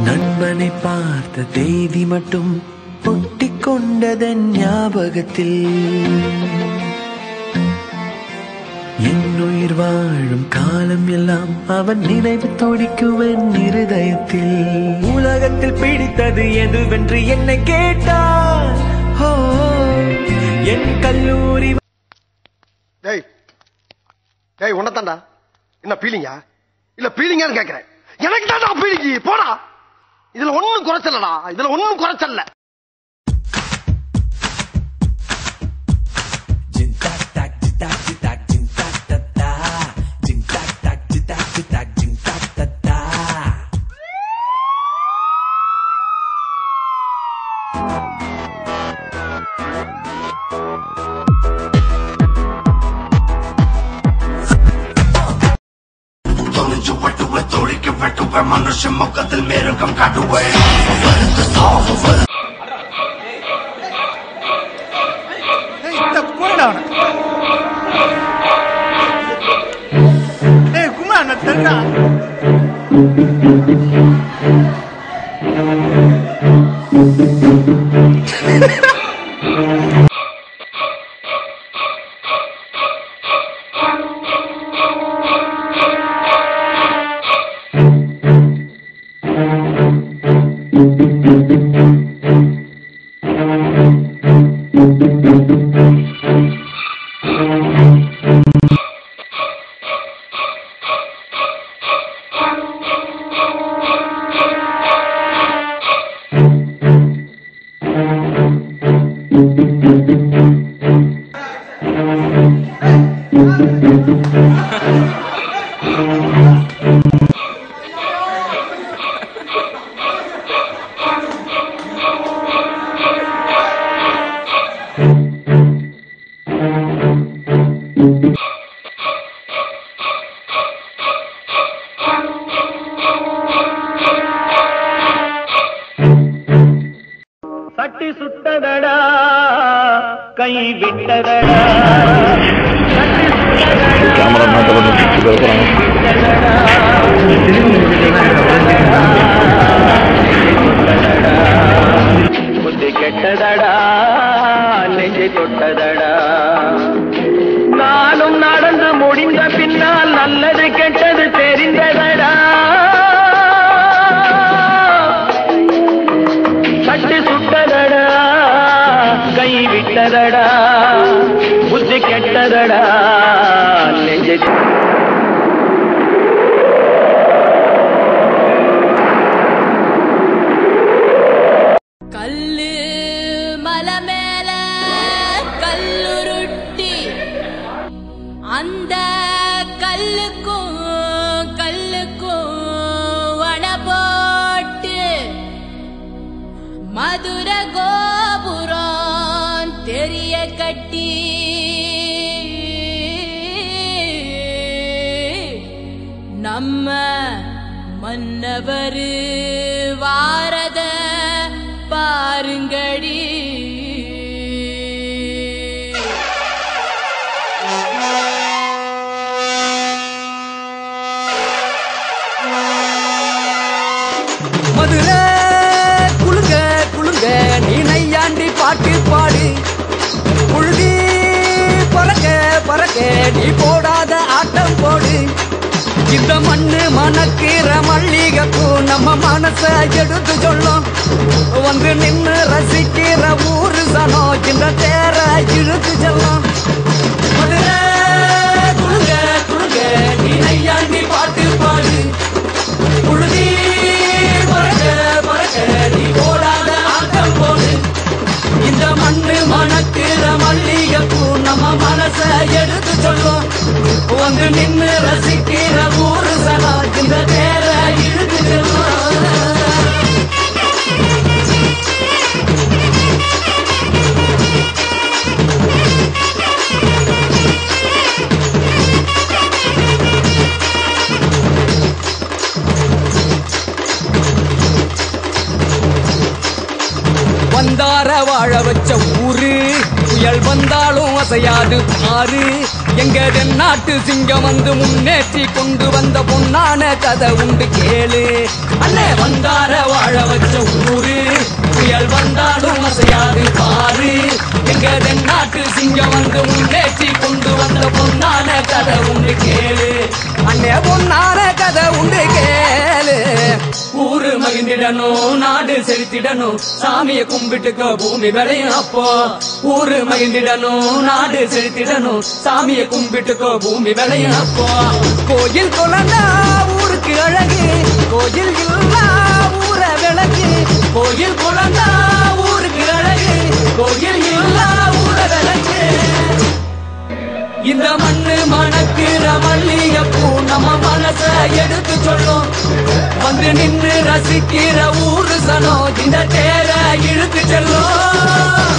நண்பனை பார்த்த தேதி மட்டும் ஒட்டிக்கொண்டதன் ஞாபகத்தில் என்னுயிர் வாழும் காலம் எல்லாம் அவன் நினைவு துடிக்குவன் இருதயத்தில். உலகத்தில் பிடித்தது எதுவென்று என்னை கேட்டான் என் கல்லூரி. உன்னதாண்டா என்ன பீலிங்கா இல்ல பீலிங்கான்னு கேக்குறேன். எனக்கு தாண்டா பீலிங்கி போடா. இதுல ஒண்ணும் குறைச்சலடா, இதுல ஒண்ணும் குறைச்சல்ல. मनुष्य मुकदल मेरे कम काटुए குமார் தெரியா சட்டி சுட்டதடா கை விட்டதடா புத்தி கெட்டதடா நெஞ்சை தொட்டதடா. நானும் நடந்து முடிந்த பின்னால் நல்லது கெட்டது தெரிந்ததடா. சட்டி சுட்டதடா கை விட்டதடா புத்தி கெட்டதடா நெஞ்சை. கல்லு மலை மேல கல்லுருட்டி அந்த கல்லுக்கும் வட போட்டு மதுர கோபுரம் தெரிய கட்டி நம்ம மன்னவர் வாரத பாருங்கடி. மதுர குளுங்க குளுங்க நீ நையாண்டி பாட்டு பாடு. புழுதி பறக்க பறக்க நீ போடாத ஆட்டம் போடு. இந்த மண்ணு மணக்கிற மல்லிகைப்பூ நம்ம மனச எடுத்து சொல்லும். வந்து நின்று ரசிக்கிற ஊரு சனம் இந்த தேர இழுத்து செல்லும். மதுர குளுங்க குளுங்க நீ நையாண்டி பாட்டு பாடு. புழுதி பறக்க பறக்க நீ போடாத ஆட்டம் போடு. இந்த மண்ணு மணக்கிற மல்லிகைப்பூ நம்ம மனச எடுத்து சொல்லும். வந்து நின்று ரசிக்கிற ஊரு சனா இந்த தேர இழுத்து செல்லும். வந்தார வாழ வச்ச ஊரு புயல் வந்தாலும் அசையாது பாரு. எங்க தென்னாட்டு சிங்கம் வந்து முன்னேற்றி கொண்டு வந்த பொன்னான கதை உண்டு கேளு. அண்ணே வந்தார வாழ வச்ச ஊரு, புயல் வந்தாலும் அசையாது பாரு. எங்க தென்னாட்டு சிங்கம் வந்து முன்னேற்றி கொண்டு வந்த பொன்னான கதை உண்டு கேளு. அண்ணே பொன்னான கதை உண்டு கேளு. ஊரு மகிழ்ந்திடணும், நாடு செழித்திடணும், சாமியை கும்பிட்டுக்க பூமி விளையும் அப்போ. ஊரு மகிழ்ந்திடணும், நாடு செழித்திடணும், சாமியை கும்பிட்டுக்கோ பூமி விளையும் அப்போ. கோயில் குழந்தா ஊருக்கு அழகு, கோயில் இல்லா ஊர விளக்கு. கோயில் குழந்தா ஊருக்கு அழகு, கோயில் இல்லா ஊர விளக்கு. இந்த மண்ணு மணக்குற மல்லிகைப்பூ நம்ம மனச எடுத்து சொல்லும். வந்து நின்று ரசிக்கிற ஊரு சனம் இந்த தேர இழுத்து செல்லும்.